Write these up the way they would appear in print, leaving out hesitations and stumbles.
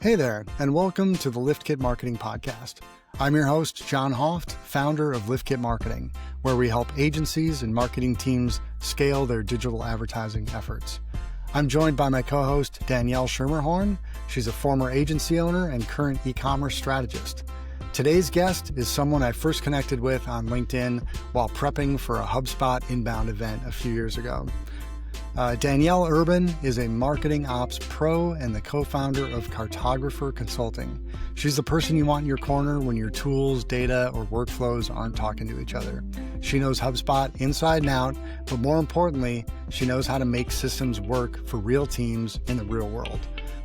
Hey there, and welcome to the LiftKit Marketing Podcast. I'm your host, John Hoeft, founder of LiftKit Marketing, where we help agencies and marketing teams scale their digital advertising efforts. I'm joined by my co-host, Danielle Schermerhorn. She's a former agency owner and current e-commerce strategist. Today's guest is someone I first connected with on LinkedIn while prepping for a HubSpot inbound event a few years ago. Danielle Urban is a marketing ops pro and the co-founder of Cartographer Consulting. She's the person you want in your corner when your tools, data, or workflows aren't talking to each other. She knows HubSpot inside and out, but more importantly, she knows how to make systems work for real teams in the real world.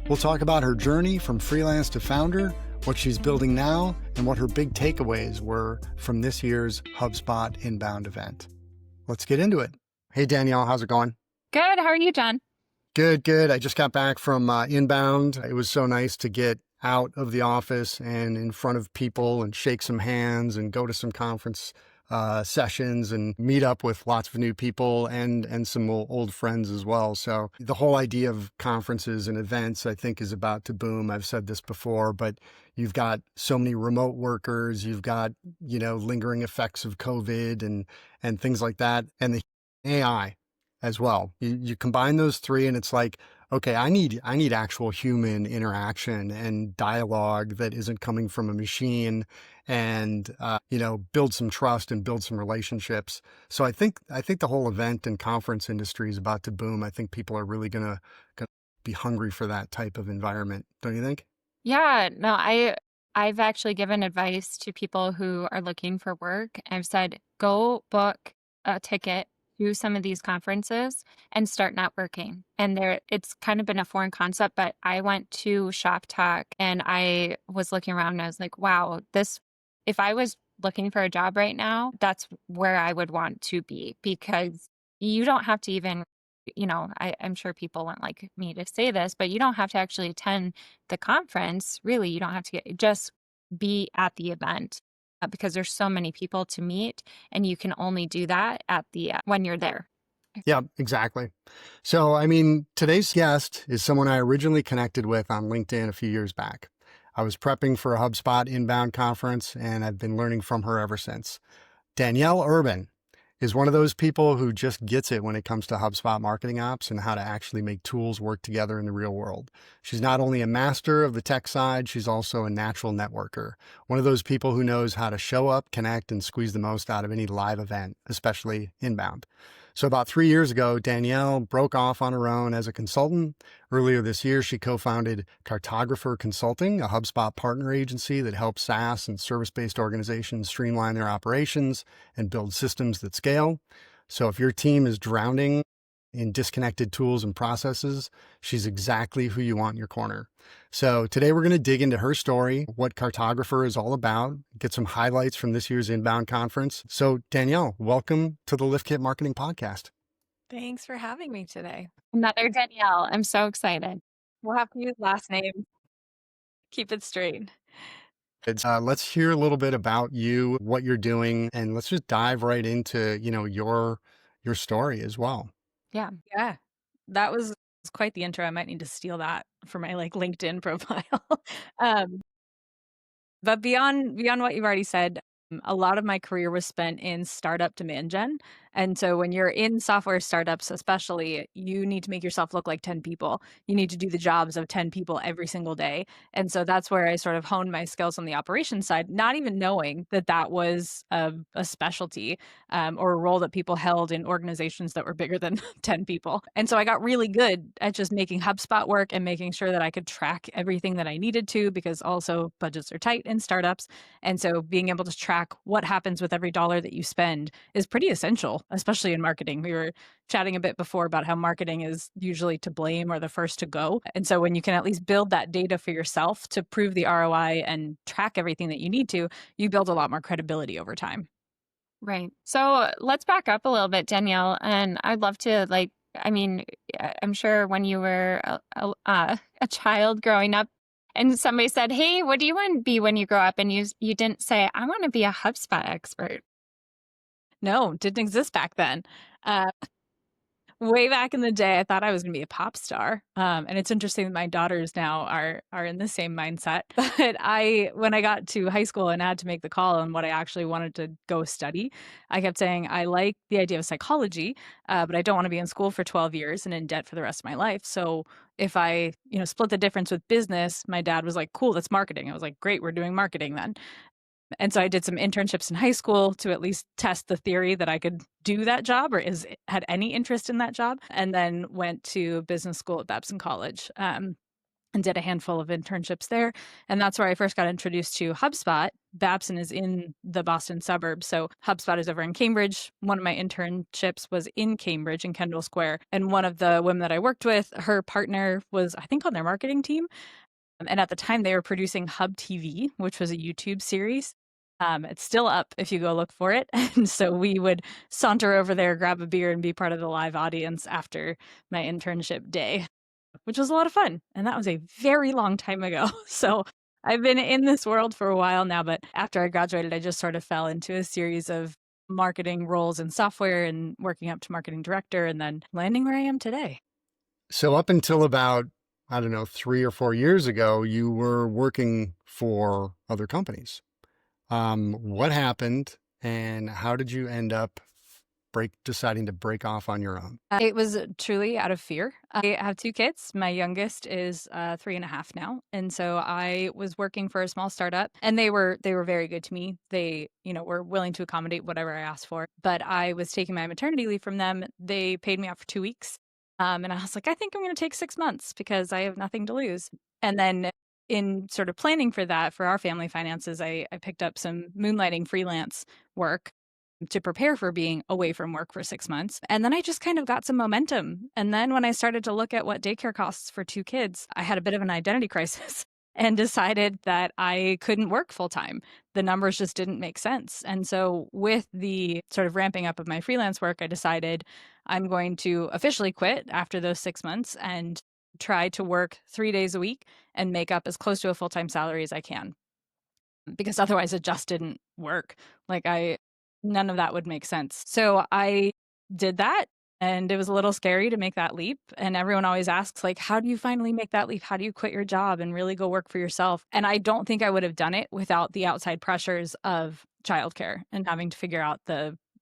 We'll talk about her journey from freelance to founder, what she's building now, and what her big takeaways were from this year's HubSpot inbound event. Let's get into it. Hey, Danielle, how's it going? Good. How are you, John? Good. I just got back from inbound. It was so nice to get out of the office and in front of people and shake some hands and go to some conference sessions and meet up with lots of new people and some old friends as well. So the whole idea of conferences and events, I think, is about to boom. I've said this before, but you've got so many remote workers, you've got, lingering effects of COVID and things like that, and the AI as well. You combine those three and it's like, okay, I need actual human interaction and dialogue that isn't coming from a machine and, build some trust and build some relationships. So I think the whole event and conference industry is about to boom. I think people are really gonna be hungry for that type of environment. Don't you think? Yeah, no, I've actually given advice to people who are looking for work. I've said, go book a ticket to some of these conferences and start networking. And it's kind of been a foreign concept, but I went to Shop Talk and I was looking around and I was like, wow, if I was looking for a job right now, that's where I would want to be, because you don't have to even, I'm sure people wouldn't like me to say this, but you don't have to actually attend the conference. Really, you don't have to just be at the event. Because there's so many people to meet, and you can only do that at when you're there. Yeah, exactly. So, today's guest is someone I originally connected with on LinkedIn a few years back. I was prepping for a HubSpot inbound conference, and I've been learning from her ever since. Danielle Urban is one of those people who just gets it when it comes to HubSpot marketing ops and how to actually make tools work together in the real world. She's not only a master of the tech side, she's also a natural networker. One of those people who knows how to show up, connect, and squeeze the most out of any live event, especially inbound. So about 3 years ago, Danielle broke off on her own as a consultant. Earlier this year, she co-founded Cartographer Consulting, a HubSpot partner agency that helps SaaS and service-based organizations streamline their operations and build systems that scale. So if your team is drowning in disconnected tools and processes, she's exactly who you want in your corner. So today we're going to dig into her story, what Cartographer is all about, get some highlights from this year's inbound conference. So Danielle, welcome to the LiftKit Marketing Podcast. Thanks for having me today. Another Danielle. I'm so excited. We'll have to use last name. Keep it straight. Let's hear a little bit about you, what you're doing, and let's just dive right into, your story as well. Yeah. That was quite the intro. I might need to steal that for my LinkedIn profile. But beyond what you've already said, a lot of my career was spent in startup demand gen. And so when you're in software startups, especially, you need to make yourself look like 10 people. You need to do the jobs of 10 people every single day. And so that's where I sort of honed my skills on the operations side, not even knowing that was a specialty or a role that people held in organizations that were bigger than 10 people. And so I got really good at just making HubSpot work and making sure that I could track everything that I needed to, because also budgets are tight in startups. And so being able to track what happens with every dollar that you spend is pretty essential, especially in marketing. We were chatting a bit before about how marketing is usually to blame or the first to go. And so when you can at least build that data for yourself to prove the ROI and track everything that you need to, you build a lot more credibility over time. Right. So let's back up a little bit, Danielle. And I'd love to I'm sure when you were a child growing up, and somebody said, hey, what do you want to be when you grow up? And you didn't say, I want to be a HubSpot expert. No, didn't exist back then. way back in the day, I thought I was going to be a pop star. And it's interesting that my daughters now are in the same mindset. But when I got to high school and had to make the call on what I actually wanted to go study, I kept saying, I like the idea of psychology, but I don't want to be in school for 12 years and in debt for the rest of my life. So if I, split the difference with business, my dad was like, cool, that's marketing. I was like, great, we're doing marketing then. And so I did some internships in high school to at least test the theory that I could do that job or had any interest in that job. And then went to business school at Babson College and did a handful of internships there. And that's where I first got introduced to HubSpot. Babson is in the Boston suburbs. So HubSpot is over in Cambridge. One of my internships was in Cambridge in Kendall Square. And one of the women that I worked with, her partner was, I think, on their marketing team. And at the time, they were producing Hub TV, which was a YouTube series. It's still up if you go look for it. And so we would saunter over there, grab a beer, and be part of the live audience after my internship day, which was a lot of fun. And that was a very long time ago. So I've been in this world for a while now, but after I graduated, I just sort of fell into a series of marketing roles in software and working up to marketing director and then landing where I am today. So up until about, 3 or 4 years ago, you were working for other companies. What happened and how did you end up deciding to break off on your own? It was truly out of fear. I have 2 kids. My youngest is 3.5 now. And so I was working for a small startup and they were very good to me. They, were willing to accommodate whatever I asked for. But I was taking my maternity leave from them. They paid me out for 2 weeks. And I was like, I think I'm going to take 6 months because I have nothing to lose. And then in sort of planning for that, for our family finances, I picked up some moonlighting freelance work to prepare for being away from work for 6 months. And then I just kind of got some momentum. And then when I started to look at what daycare costs for 2 kids, I had a bit of an identity crisis and decided that I couldn't work full time. The numbers just didn't make sense. And so with the sort of ramping up of my freelance work, I decided I'm going to officially quit after those 6 months and try to work 3 days a week and make up as close to a full-time salary as I can. Because otherwise it just didn't work. None of that would make sense. So I did that. And it was a little scary to make that leap. And everyone always asks, how do you finally make that leap? How do you quit your job and really go work for yourself? And I don't think I would have done it without the outside pressures of childcare and having to figure out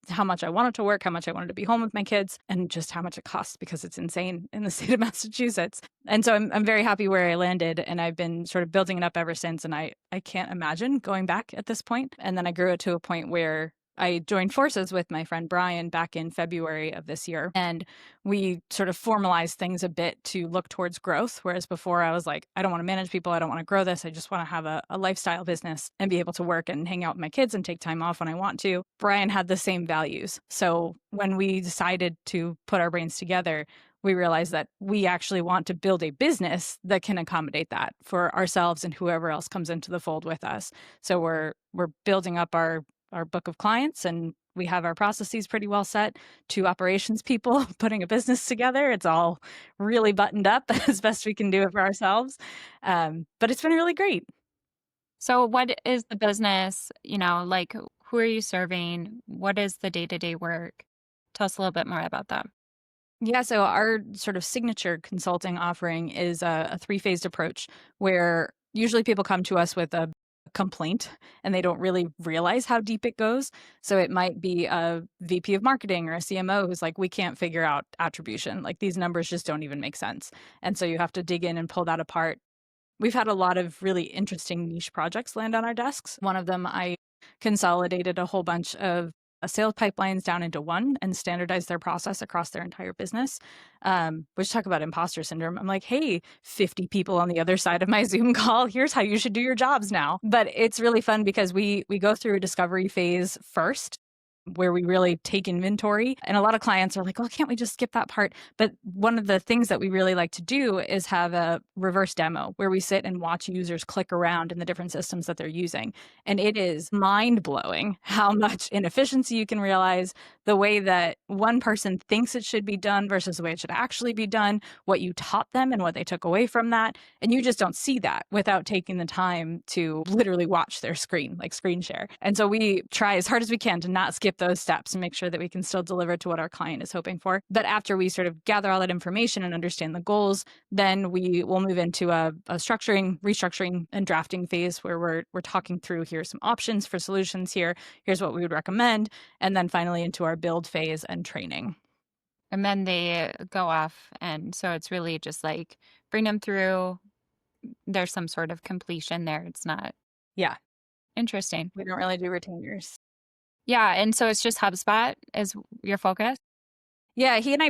how much I wanted to work, how much I wanted to be home with my kids, and just how much it costs because it's insane in the state of Massachusetts. And so I'm very happy where I landed, and I've been sort of building it up ever since. And I can't imagine going back at this point. And then I grew it to a point where I joined forces with my friend Brian back in February of this year, and we sort of formalized things a bit to look towards growth. Whereas before I was like, I don't want to manage people. I don't want to grow this. I just want to have a lifestyle business and be able to work and hang out with my kids and take time off when I want to. Brian had the same values. So when we decided to put our brains together, we realized that we actually want to build a business that can accommodate that for ourselves and whoever else comes into the fold with us. So we're building up our book of clients, and we have our processes pretty well set. 2 operations people putting a business together. It's all really buttoned up as best we can do it for ourselves. But it's been really great. So what is the business, who are you serving? What is the day-to-day work? Tell us a little bit more about that. Yeah, so our sort of signature consulting offering is a 3-phased approach where usually people come to us with a complaint and they don't really realize how deep it goes. So it might be a VP of marketing or a CMO who's like, we can't figure out attribution. These numbers just don't even make sense. And so you have to dig in and pull that apart. We've had a lot of really interesting niche projects land on our desks. One of them, I consolidated a whole bunch of sales pipelines down into one and standardize their process across their entire business, which talk about imposter syndrome. I'm like, hey, 50 people on the other side of my Zoom call, here's how you should do your jobs now. But it's really fun because we go through a discovery phase first, where we really take inventory. And a lot of clients are like, well, can't we just skip that part? But one of the things that we really like to do is have a reverse demo where we sit and watch users click around in the different systems that they're using. And it is mind-blowing how much inefficiency you can realize, the way that one person thinks it should be done versus the way it should actually be done, what you taught them and what they took away from that. And you just don't see that without taking the time to literally watch their screen, like screen share. And so we try as hard as we can to not skip skip those steps and make sure that we can still deliver to what our client is hoping for. But after we sort of gather all that information and understand the goals, then we will move into a structuring, restructuring, and drafting phase where we're talking through, here's some options for solutions here, here's what we would recommend, and then finally into our build phase and training. And then they go off. And so it's really just like bring them through. There's some sort of completion there. It's not. Yeah. Interesting. We don't really do retainers. Yeah. And so it's just HubSpot is your focus? Yeah, Brian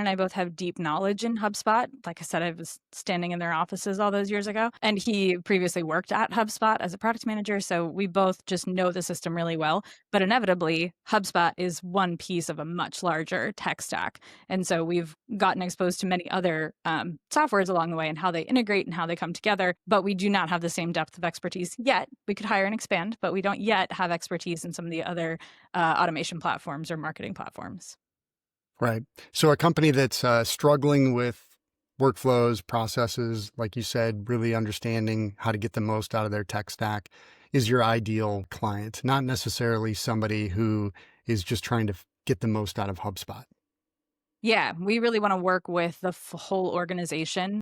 and I both have deep knowledge in HubSpot. Like I said, I was standing in their offices all those years ago, and he previously worked at HubSpot as a product manager. So we both just know the system really well. But inevitably, HubSpot is one piece of a much larger tech stack. And so we've gotten exposed to many other softwares along the way and how they integrate and how they come together. But we do not have the same depth of expertise yet. We could hire and expand, but we don't yet have expertise in some of the other automation platforms or marketing platforms. Right. So a company that's struggling with workflows, processes, like you said, really understanding how to get the most out of their tech stack is your ideal client, not necessarily somebody who is just trying to get the most out of HubSpot. Yeah, we really want to work with the whole organization.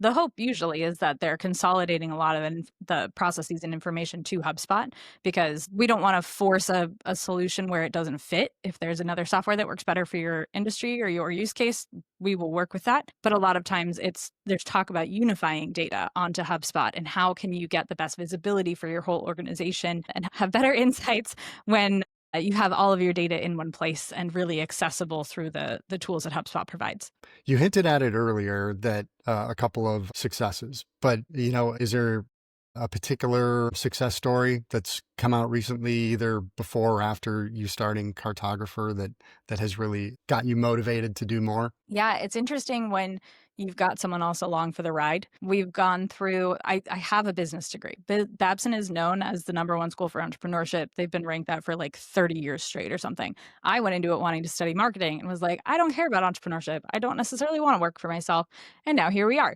The hope usually is that they're consolidating a lot of the processes and information to HubSpot, because we don't want to force a solution where it doesn't fit. If there's another software that works better for your industry or your use case, we will work with that. But a lot of times there's talk about unifying data onto HubSpot and how can you get the best visibility for your whole organization and have better insights when you have all of your data in one place and really accessible through the tools that HubSpot provides. You hinted at it earlier that a couple of successes, but is there a particular success story that's come out recently, either before or after you starting Cartographer, that has really got you motivated to do more? Yeah, it's interesting when you've got someone else along for the ride. We've gone through, I have a business degree. Babson is known as the #1 school for entrepreneurship. They've been ranked that for like 30 years straight or something. I went into it wanting to study marketing and was like, I don't care about entrepreneurship. I don't necessarily want to work for myself. And now here we are.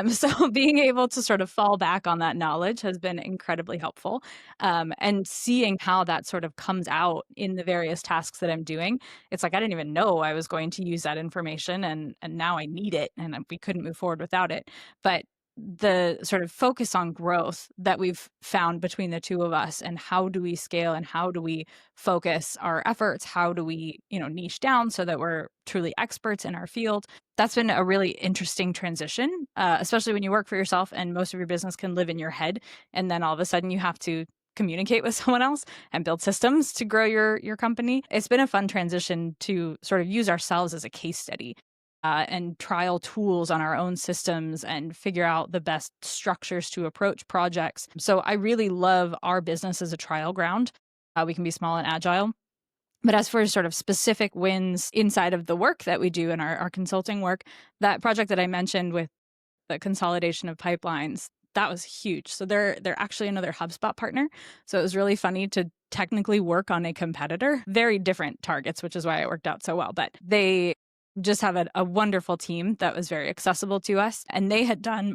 So being able to sort of fall back on that knowledge has been incredibly helpful. And seeing how that sort of comes out in the various tasks that I'm doing, it's like, I didn't even know I was going to use that information, and now I need it, and we couldn't move forward without it. But the sort of focus on growth that we've found between the two of us, and how do we scale and how do we focus our efforts? How do we, niche down so that we're truly experts in our field? That's been a really interesting transition, especially when you work for yourself and most of your business can live in your head. And then all of a sudden you have to communicate with someone else and build systems to grow your company. It's been a fun transition to sort of use ourselves as a case study. And trial tools on our own systems and figure out the best structures to approach projects. So I really love our business as a trial ground. We can be small and agile. But as for sort of specific wins inside of the work that we do in our consulting work, that project that I mentioned with the consolidation of pipelines, that was huge. So they're actually another HubSpot partner. So it was really funny to technically work on a competitor. Very different targets, which is why it worked out so well. But they just have a wonderful team that was very accessible to us. And they had done,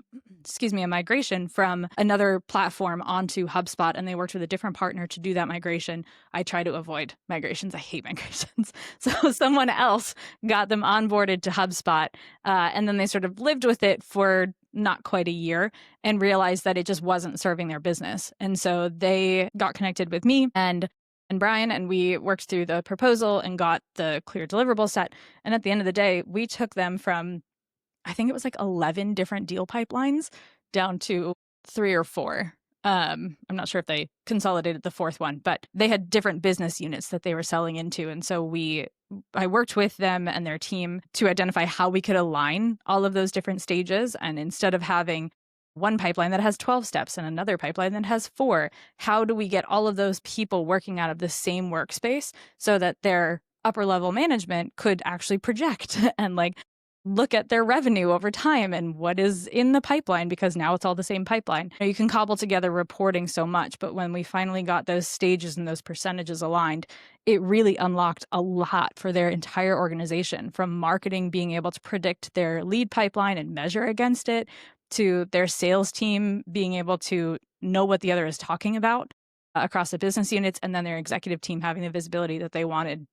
a migration from another platform onto HubSpot, and they worked with a different partner to do that migration. I try to avoid migrations. I hate migrations. So someone else got them onboarded to HubSpot, and then they sort of lived with it for not quite a year and realized that it just wasn't serving their business. And so they got connected with me and Brian, and we worked through the proposal and got the clear deliverable set. And at the end of the day, we took them from, I think it was like 11 different deal pipelines down to 3 or 4. I'm not sure if they consolidated the 4th one, but they had different business units that they were selling into. And so I worked with them and their team to identify how we could align all of those different stages. And instead of having one pipeline that has 12 steps and another pipeline that has 4, how do we get all of those people working out of the same workspace so that their upper level management could actually project and look at their revenue over time and what is in the pipeline, because now it's all the same pipeline. You can cobble together reporting so much, but when we finally got those stages and those percentages aligned, it really unlocked a lot for their entire organization, from marketing being able to predict their lead pipeline and measure against it, to their sales team being able to know what the other is talking about, across the business units, and then their executive team having the visibility that they wanted.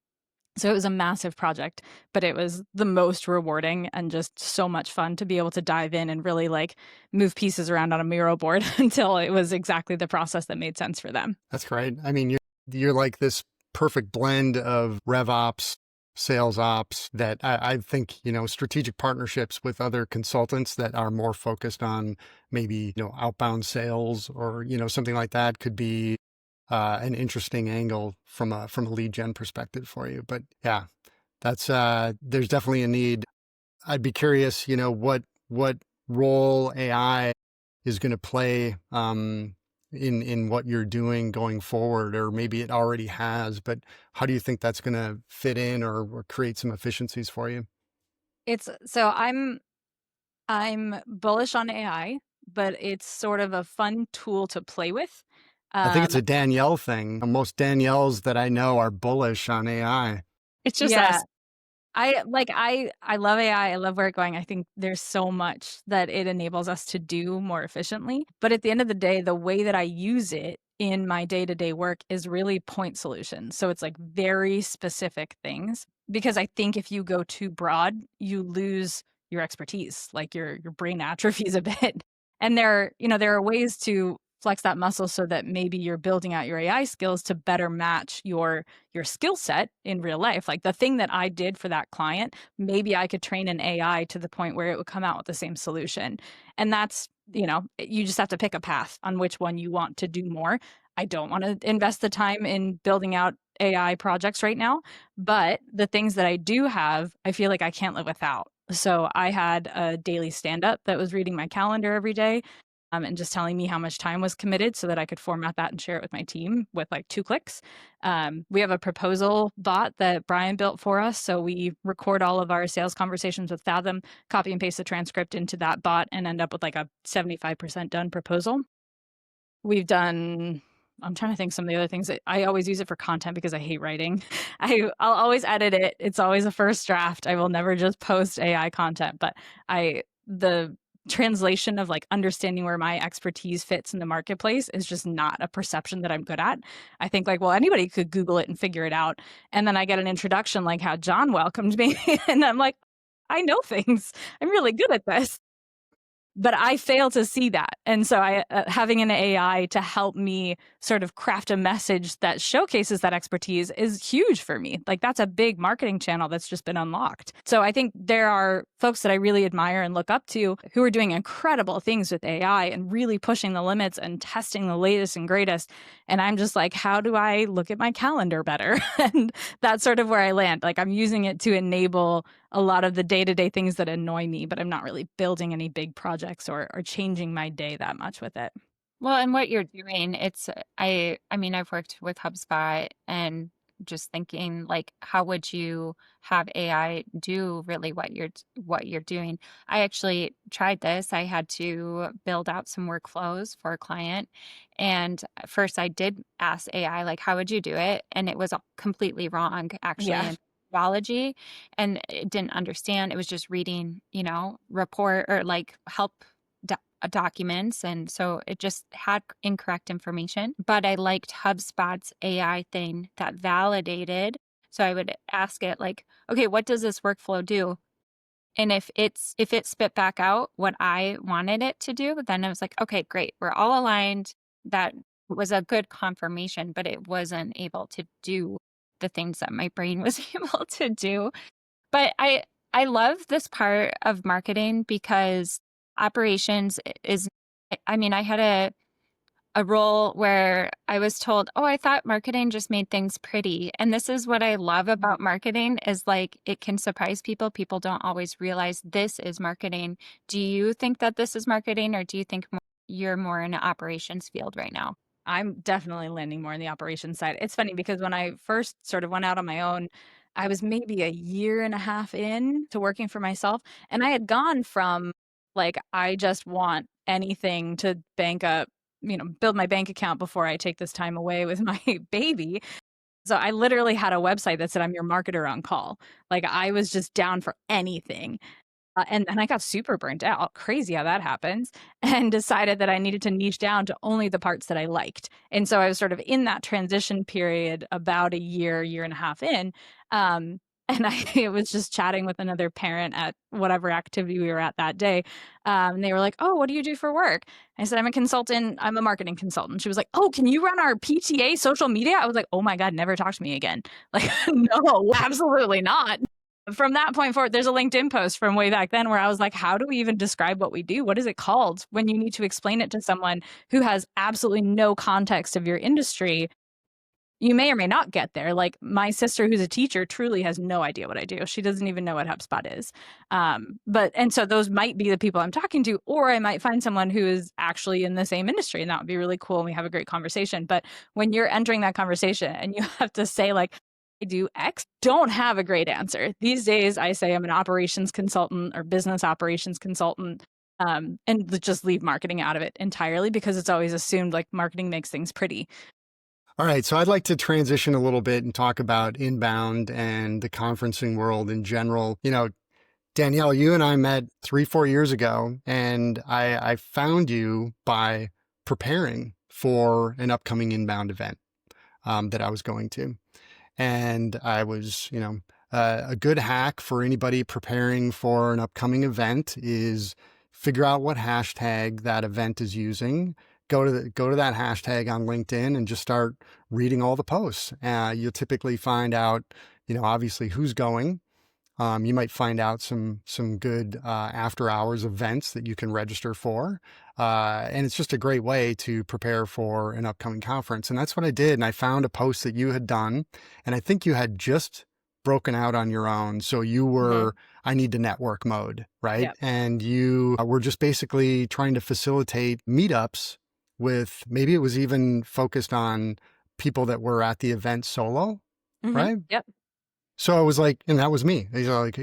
So it was a massive project, but it was the most rewarding and just so much fun to be able to dive in and really like move pieces around on a Miro board until it was exactly the process that made sense for them. That's great. I mean, you're like this perfect blend of rev ops, sales ops that I think, strategic partnerships with other consultants that are more focused on maybe, outbound sales or, something like that could be an interesting angle from a lead gen perspective for you. But yeah, that's there's definitely a need. I'd be curious, what role AI is going to play in what you're doing going forward, or maybe it already has. But how do you think that's going to fit in or create some efficiencies for you? So I'm bullish on AI, but it's sort of a fun tool to play with. I think it's Um, a Danielle thing. Most Danielles that I know are bullish on AI. It's just yeah, us. I love AI. I love where it's going. I think there's so much that it enables us to do more efficiently. But at the end of the day, the way that I use it in my day-to-day work is really point solutions. So it's like very specific things. Because I think if you go too broad, you lose your expertise, like your brain atrophies a bit. And there are ways to flex that muscle so that maybe you're building out your AI skills to better match your skill set in real life. Like the thing that I did for that client, maybe I could train an AI to the point where it would come out with the same solution. And that's, you just have to pick a path on which one you want to do more. I don't want to invest the time in building out AI projects right now, but the things that I do have, I feel like I can't live without. So I had a daily stand up that was reading my calendar every day, and just telling me how much time was committed so that I could format that and share it with my team with like 2 clicks. We have a proposal bot that Brian built for us. So we record all of our sales conversations with Fathom, copy and paste the transcript into that bot, and end up with like a 75% done proposal. We've done, I'm trying to think some of the other things. I always use it for content because I hate writing. I'll always edit it. It's always a first draft. I will never just post AI content, but the translation of like understanding where my expertise fits in the marketplace is just not a perception that I'm good at. I think like, well, anybody could Google it and figure it out. And then I get an introduction like how John welcomed me. And I'm like, I know things. I'm really good at this. But I fail to see that. And so having an AI to help me sort of craft a message that showcases that expertise is huge for me. Like that's a big marketing channel that's just been unlocked. So I think there are folks that I really admire and look up to who are doing incredible things with AI and really pushing the limits and testing the latest and greatest. And I'm just like, how do I look at my calendar better? And that's sort of where I land. Like I'm using it to enable a lot of the day-to-day things that annoy me, but I'm not really building any big projects or changing my day that much with it. Well, and what you're doing, I mean, I've worked with HubSpot and just thinking like, how would you have AI do really what you're doing? I actually tried this. I had to build out some workflows for a client. And first I did ask AI, like, how would you do it? And it was completely wrong, actually. Yeah. And methodology, and it didn't understand. It was just reading, report or like help documents. And so it just had incorrect information. But I liked HubSpot's AI thing that validated. So I would ask it like, okay, what does this workflow do? And if it spit back out what I wanted it to do, then I was like, okay, great. We're all aligned. That was a good confirmation, but it wasn't able to do the things that my brain was able to do. But I love this part of marketing because operations is, I mean, I had a role where I was told, oh, I thought marketing just made things pretty. And this is what I love about marketing is like it can surprise people. People don't always realize this is marketing. Do you think that this is marketing, or do you think you're more in an operations field right now? I'm definitely landing more in the operations side. It's funny because when I first sort of went out on my own, I was maybe a year and a half in to working for myself. And I had gone from like, I just want anything to bank up, build my bank account before I take this time away with my baby. So I literally had a website that said, I'm your marketer on call. Like I was just down for anything. And then I got super burnt out. Crazy how that happens. And decided that I needed to niche down to only the parts that I liked. And so I was sort of in that transition period about a year and a half in. And I was just chatting with another parent at whatever activity we were at that day. And they were like, "Oh, what do you do for work?" I said, "I'm a consultant. I'm a marketing consultant." She was like, "Oh, can you run our PTA social media?" I was like, "Oh my God, never talk to me again." Like, no, absolutely not. From that point forward, there's a LinkedIn post from way back then where I was like, how do we even describe what we do? What is it called when you need to explain it to someone who has absolutely no context of your industry? You may or may not get there. Like my sister, who's a teacher, truly has no idea what I do. She doesn't even know what HubSpot is. And so those might be the people I'm talking to, or I might find someone who is actually in the same industry, and that would be really cool. And we have a great conversation. But when you're entering that conversation and you have to say like, I do X, don't have a great answer. These days, I say I'm an operations consultant or business operations consultant, and just leave marketing out of it entirely because it's always assumed like marketing makes things pretty. All right. So I'd like to transition a little bit and talk about inbound and the conferencing world in general. Danielle, you and I met 3-4 years ago, and I found you by preparing for an upcoming inbound event that I was going to. And I was, a good hack for anybody preparing for an upcoming event is figure out what hashtag that event is using. Go to that hashtag on LinkedIn and just start reading all the posts. You'll typically find out, obviously who's going. You might find out some good after hours events that you can register for. And it's just a great way to prepare for an upcoming conference. And that's what I did. And I found a post that you had done, and I think you had just broken out on your own. So you were, I need to network mode, right? Yep. And you were just basically trying to facilitate meetups with, maybe it was even focused on people that were at the event solo, right? Yep. So I was like, and that was me. Like,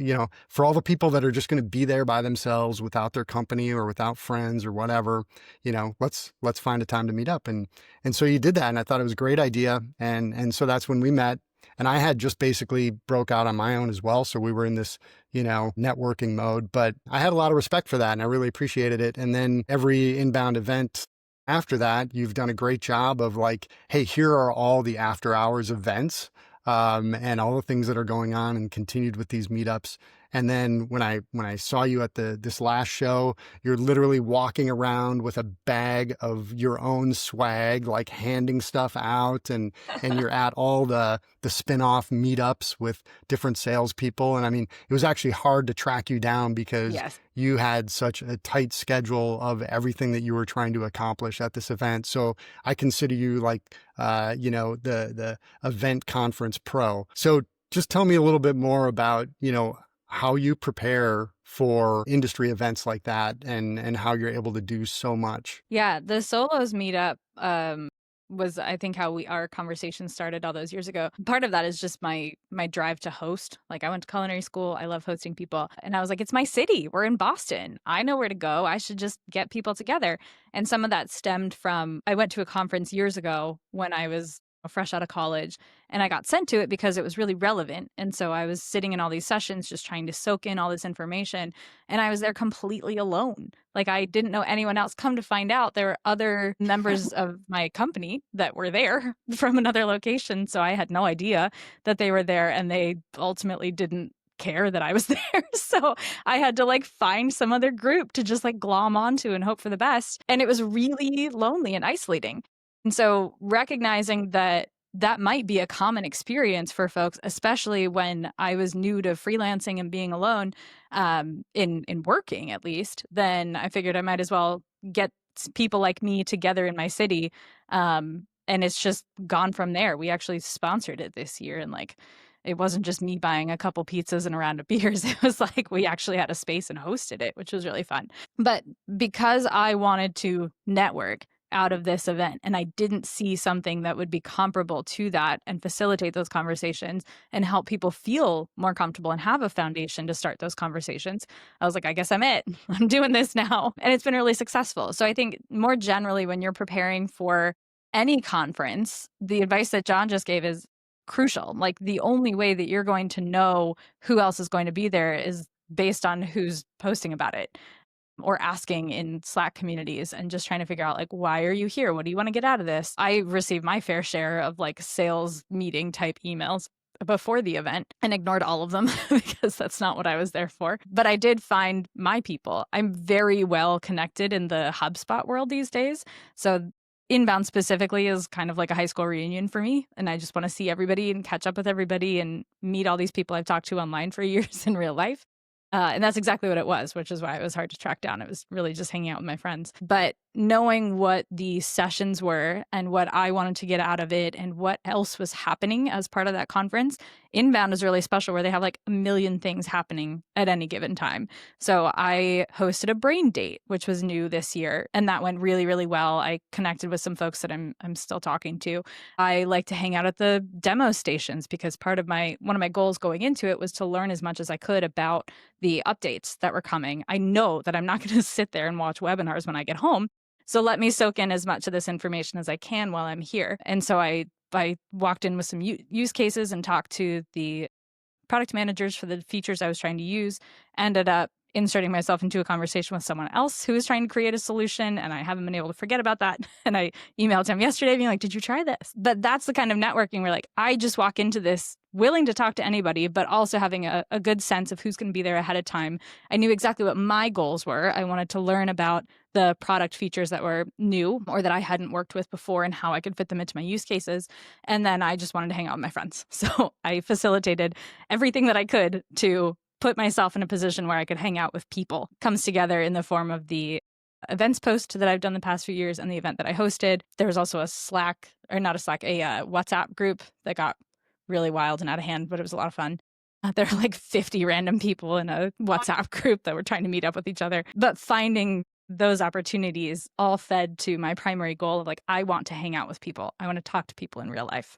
for all the people that are just going to be there by themselves without their company or without friends or whatever, let's find a time to meet up. And so you did that. And I thought it was a great idea. And so that's when we met. And I had just basically broke out on my own as well. So we were in this, networking mode, but I had a lot of respect for that and I really appreciated it. And then every inbound event after that, you've done a great job of like, hey, here are all the after hours events. And all the things that are going on, and continued with these meetups. And then when I saw you at this last show, you're literally walking around with a bag of your own swag, like handing stuff out, and you're at all the spin-off meetups with different salespeople. And I mean, it was actually hard to track you down because you had such a tight schedule of everything that you were trying to accomplish at this event. So I consider you like, the event conference pro. So just tell me a little bit more about, how you prepare for industry events like that and how you're able to do so much. Yeah, the solos meetup was, I think, how our conversation started all those years ago. Part of that is just my drive to host. Like I went to culinary school. I love hosting people. And I was like, it's my city. We're in Boston. I know where to go. I should just get people together. And some of that stemmed from, I went to a conference years ago when I was fresh out of college, and I got sent to it because it was really relevant. And so I was sitting in all these sessions just trying to soak in all this information, and I was there completely alone. Like I didn't know anyone else. Come to find out, there were other members of my company that were there from another location, so I had no idea that they were there, and they ultimately didn't care that I was there. So I had to like find some other group to just like glom onto and hope for the best. And it was really lonely and isolating. And so recognizing that might be a common experience for folks, especially when I was new to freelancing and being alone, in working at least, then I figured I might as well get people like me together in my city. And it's just gone from there. We actually sponsored it this year, and like it wasn't just me buying a couple pizzas and a round of beers. It was like we actually had a space and hosted it, which was really fun. But because I wanted to network out of this event, and I didn't see something that would be comparable to that and facilitate those conversations and help people feel more comfortable and have a foundation to start those conversations, I was like, I guess I'm it. I'm doing this now. And it's been really successful. So I think more generally, when you're preparing for any conference, the advice that John just gave is crucial. Like the only way that you're going to know who else is going to be there is based on who's posting about it or asking in Slack communities and just trying to figure out like, why are you here? What do you want to get out of this? I received my fair share of like sales meeting type emails before the event and ignored all of them because that's not what I was there for. But I did find my people. I'm very well connected in the HubSpot world these days. So inbound specifically is kind of like a high school reunion for me. And I just want to see everybody and catch up with everybody and meet all these people I've talked to online for years in real life. And that's exactly what it was, which is why it was hard to track down. It was really just hanging out with my friends. But knowing what the sessions were and what I wanted to get out of it and what else was happening as part of that conference, inbound is really special where they have like a million things happening at any given time. So I hosted a brain date, which was new this year, and that went really, really well. I connected with some folks that I'm still talking to. I like to hang out at the demo stations because one of my goals going into it was to learn as much as I could about the updates that were coming. I know that I'm not going to sit there and watch webinars when I get home. So let me soak in as much of this information as I can while I'm here. And so I walked in with some use cases and talked to the product managers for the features I was trying to use, ended up inserting myself into a conversation with someone else who was trying to create a solution. And I haven't been able to forget about that. And I emailed him yesterday being like, did you try this? But that's the kind of networking where like, I just walk into this willing to talk to anybody, but also having a good sense of who's going to be there ahead of time. I knew exactly what my goals were. I wanted to learn about the product features that were new or that I hadn't worked with before and how I could fit them into my use cases. And then I just wanted to hang out with my friends. So I facilitated everything that I could to put myself in a position where I could hang out with people. Comes together in the form of the events post that I've done the past few years and the event that I hosted. There was also a WhatsApp group that got really wild and out of hand, but it was a lot of fun. There are like 50 random people in a WhatsApp group that were trying to meet up with each other. But finding those opportunities all fed to my primary goal of like, I want to hang out with people. I want to talk to people in real life.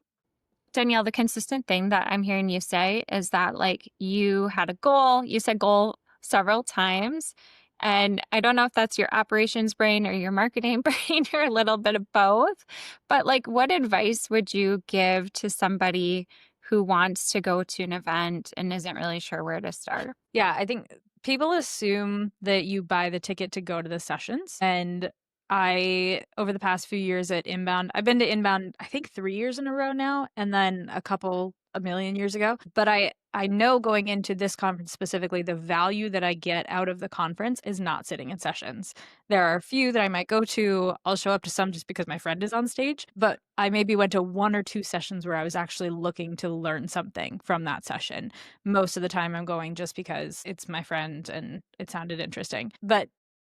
Danielle, the consistent thing that I'm hearing you say is that like you had a goal, you said goal several times. And I don't know if that's your operations brain or your marketing brain or a little bit of both, but like what advice would you give to somebody who wants to go to an event and isn't really sure where to start? Yeah, I think people assume that you buy the ticket to go to the sessions. And over the past few years at Inbound, I've been to Inbound, I think 3 years in a row now, and then a million years ago. But I know going into this conference specifically, the value that I get out of the conference is not sitting in sessions. There are a few that I might go to. I'll show up to some just because my friend is on stage, but I maybe went to 1 or 2 sessions where I was actually looking to learn something from that session. Most of the time I'm going just because it's my friend and it sounded interesting. But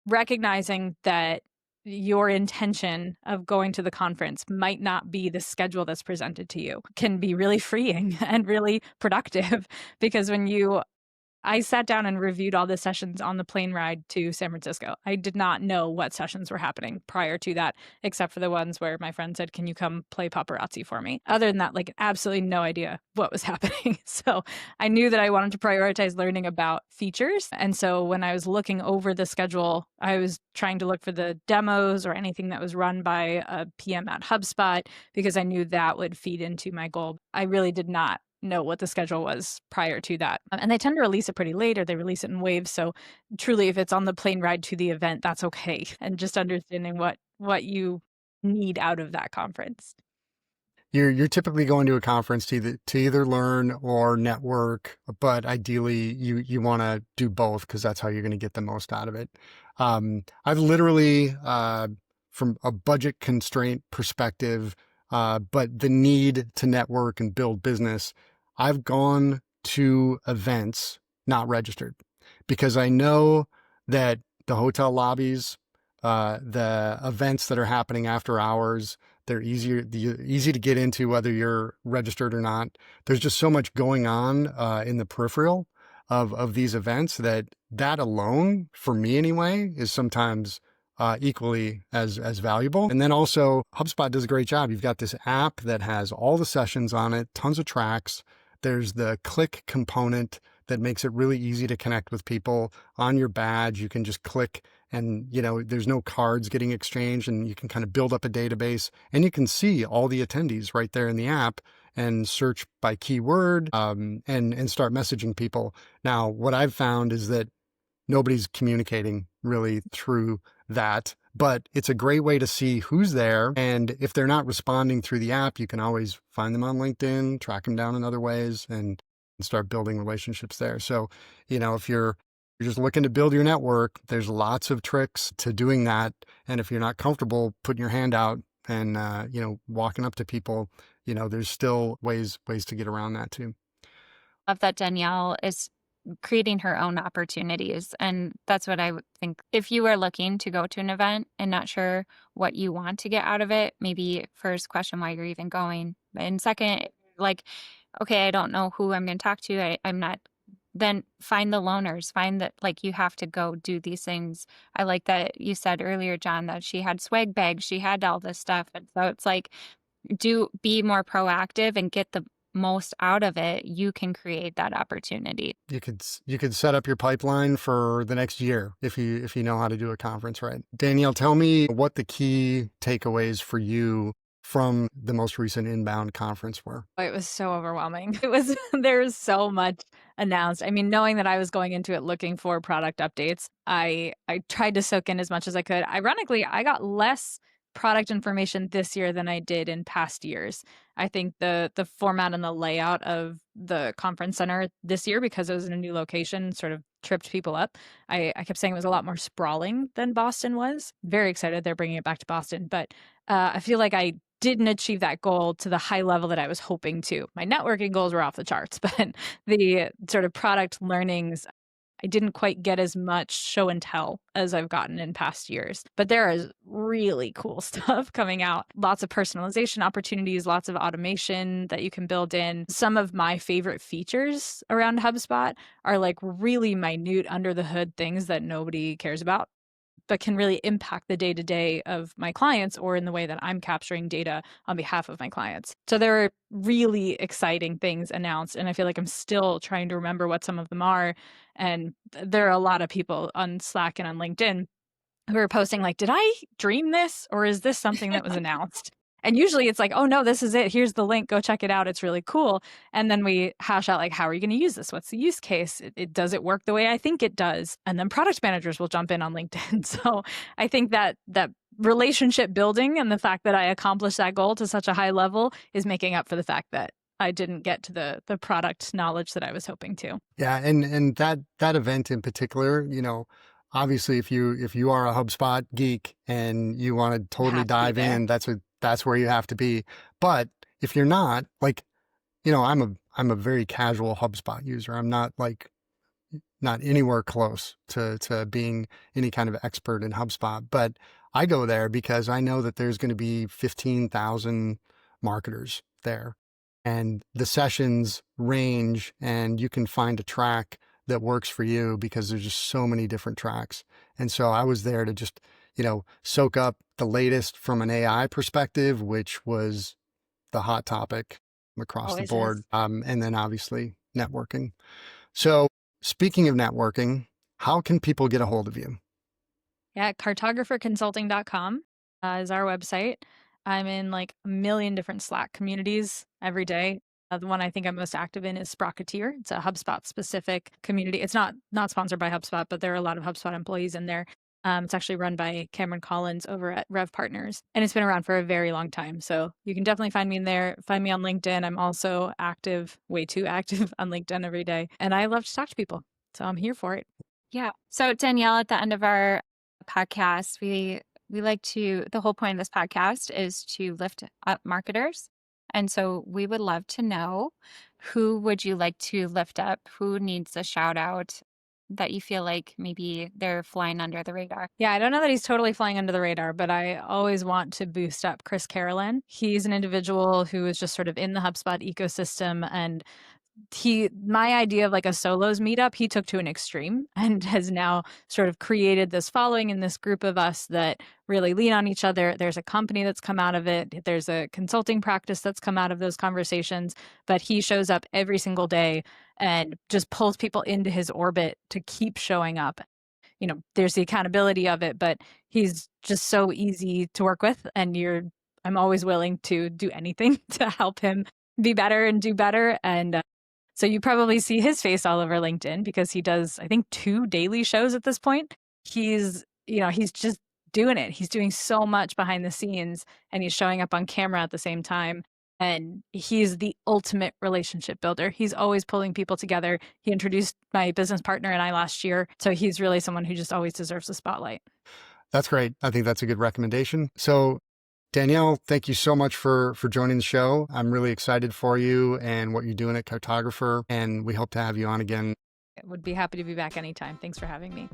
recognizing that your intention of going to the conference might not be the schedule that's presented to you can be really freeing and really productive because I sat down and reviewed all the sessions on the plane ride to San Francisco. I did not know what sessions were happening prior to that, except for the ones where my friend said, can you come play paparazzi for me? Other than that, like absolutely no idea what was happening. So I knew that I wanted to prioritize learning about features. And so when I was looking over the schedule, I was trying to look for the demos or anything that was run by a PM at HubSpot because I knew that would feed into my goal. I really did not know what the schedule was prior to that. And they tend to release it pretty late or they release it in waves. So truly, if it's on the plane ride to the event, that's okay. And just understanding what you need out of that conference. You're typically going to a conference to either learn or network, but ideally you want to do both because that's how you're going to get the most out of it. I've literally, from a budget constraint perspective, but the need to network and build business, I've gone to events not registered because I know that the hotel lobbies, the events that are happening after hours, they're easy to get into whether you're registered or not. There's just so much going on in the peripheral of these events that alone, for me anyway, is sometimes equally as valuable. And then also HubSpot does a great job. You've got this app that has all the sessions on it, tons of tracks. There's the click component that makes it really easy to connect with people. On your badge, you can just click and, there's no cards getting exchanged and you can kind of build up a database and you can see all the attendees right there in the app. and search by keyword, and start messaging people. Now, what I've found is that nobody's communicating really through that, but it's a great way to see who's there. And if they're not responding through the app, you can always find them on LinkedIn, track them down in other ways, and start building relationships there. So, if you're just looking to build your network, there's lots of tricks to doing that. And if you're not comfortable putting your hand out and, walking up to people, there's still ways to get around that too. Love that Danielle is creating her own opportunities. And that's what I would think. If you are looking to go to an event and not sure what you want to get out of it, maybe first question why you're even going. And second, like, okay, I don't know who I'm going to talk to. I'm not, then find the loners, find that like you have to go do these things. I like that you said earlier, John, that she had swag bags, she had all this stuff. And so it's like, be more proactive and get the most out of it. You can create that opportunity. You could set up your pipeline for the next year if you know how to do a conference right. Danielle, tell me what the key takeaways for you from the most recent inbound conference were. It was so overwhelming. There was so much announced. I mean, knowing that I was going into it looking for product updates, I tried to soak in as much as I could. Ironically, I got less product information this year than I did in past years. I think the format and the layout of the conference center this year, because it was in a new location, sort of tripped people up. I kept saying it was a lot more sprawling than Boston was. Very excited they're bringing it back to Boston, but I feel like I didn't achieve that goal to the high level that I was hoping to. My networking goals were off the charts, but the sort of product learnings, I didn't quite get as much show and tell as I've gotten in past years. But there is really cool stuff coming out. Lots of personalization opportunities, lots of automation that you can build in. Some of my favorite features around HubSpot are like really minute under the hood things that nobody cares about, but can really impact the day-to-day of my clients or in the way that I'm capturing data on behalf of my clients. So there are really exciting things announced, and I feel like I'm still trying to remember what some of them are. And there are a lot of people on Slack and on LinkedIn who are posting like, did I dream this, or is this something that was announced? And usually it's like, oh no, this is it. Here's the link. Go check it out. It's really cool. And then we hash out like, how are you going to use this? What's the use case? Does it work the way I think it does? And then product managers will jump in on LinkedIn. So I think that relationship building and the fact that I accomplished that goal to such a high level is making up for the fact that I didn't get to the product knowledge that I was hoping to. Yeah, and that event in particular, obviously if you are a HubSpot geek and you want to totally dive in, that's where you have to be. But if you're not, like, I'm a very casual HubSpot user. I'm not anywhere close to being any kind of expert in HubSpot, but I go there because I know that there's going to be 15,000 marketers there, and the sessions range, and you can find a track that works for you because there's just so many different tracks. And so I was there to just, soak up the latest from an AI perspective, which was the hot topic across Always the board. is. And then obviously networking. So speaking of networking, how can people get a hold of you? Yeah, cartographerconsulting.com is our website. I'm in like a million different Slack communities every day. The one I think I'm most active in is Sprocketeer. It's a HubSpot specific community. It's not sponsored by HubSpot, but there are a lot of HubSpot employees in there. It's actually run by Cameron Collins over at Rev Partners, and it's been around for a very long time. So you can definitely find me in there. Find me on LinkedIn. I'm also active, way too active on LinkedIn every day. And I love to talk to people. So I'm here for it. Yeah. So Danielle, at the end of our podcast, we like to, the whole point of this podcast is to lift up marketers. And so we would love to know, who would you like to lift up? Who needs a shout out that you feel like maybe they're flying under the radar? Yeah, I don't know that he's totally flying under the radar, but I always want to boost up Chris Carolan. He's an individual who is just sort of in the HubSpot ecosystem, and my idea of like a solos meetup, he took to an extreme and has now sort of created this following in this group of us that really lean on each other. There's a company that's come out of it. There's a consulting practice that's come out of those conversations, but he shows up every single day and just pulls people into his orbit to keep showing up. There's the accountability of it, but he's just so easy to work with, and I'm always willing to do anything to help him be better and do better. And so you probably see his face all over LinkedIn because he does, I think, 2 daily shows at this point. He's just doing it. He's doing so much behind the scenes and he's showing up on camera at the same time. And he's the ultimate relationship builder. He's always pulling people together. He introduced my business partner and I last year. So he's really someone who just always deserves the spotlight. That's great. I think that's a good recommendation. So Danielle, thank you so much for joining the show. I'm really excited for you and what you're doing at Cartographer, and we hope to have you on again. I would be happy to be back anytime. Thanks for having me.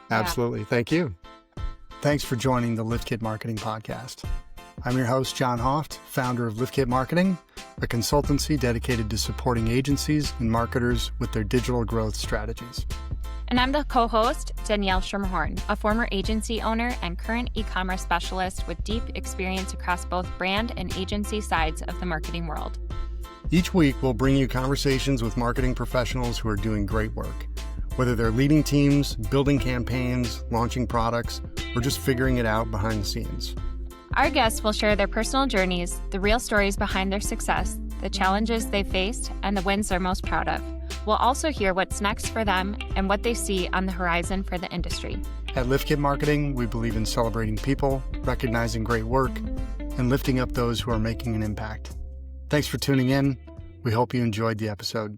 Absolutely. Thank you. Thanks for joining the LiftKit Marketing Podcast. I'm your host, John Hoeft, founder of LiftKit Marketing, a consultancy dedicated to supporting agencies and marketers with their digital growth strategies. And I'm the co-host, Danielle Schermerhorn, a former agency owner and current e-commerce specialist with deep experience across both brand and agency sides of the marketing world. Each week, we'll bring you conversations with marketing professionals who are doing great work, whether they're leading teams, building campaigns, launching products, or just figuring it out behind the scenes. Our guests will share their personal journeys, the real stories behind their success, the challenges they faced, and the wins they're most proud of. We'll also hear what's next for them and what they see on the horizon for the industry. At LiftKit Marketing, we believe in celebrating people, recognizing great work, and lifting up those who are making an impact. Thanks for tuning in. We hope you enjoyed the episode.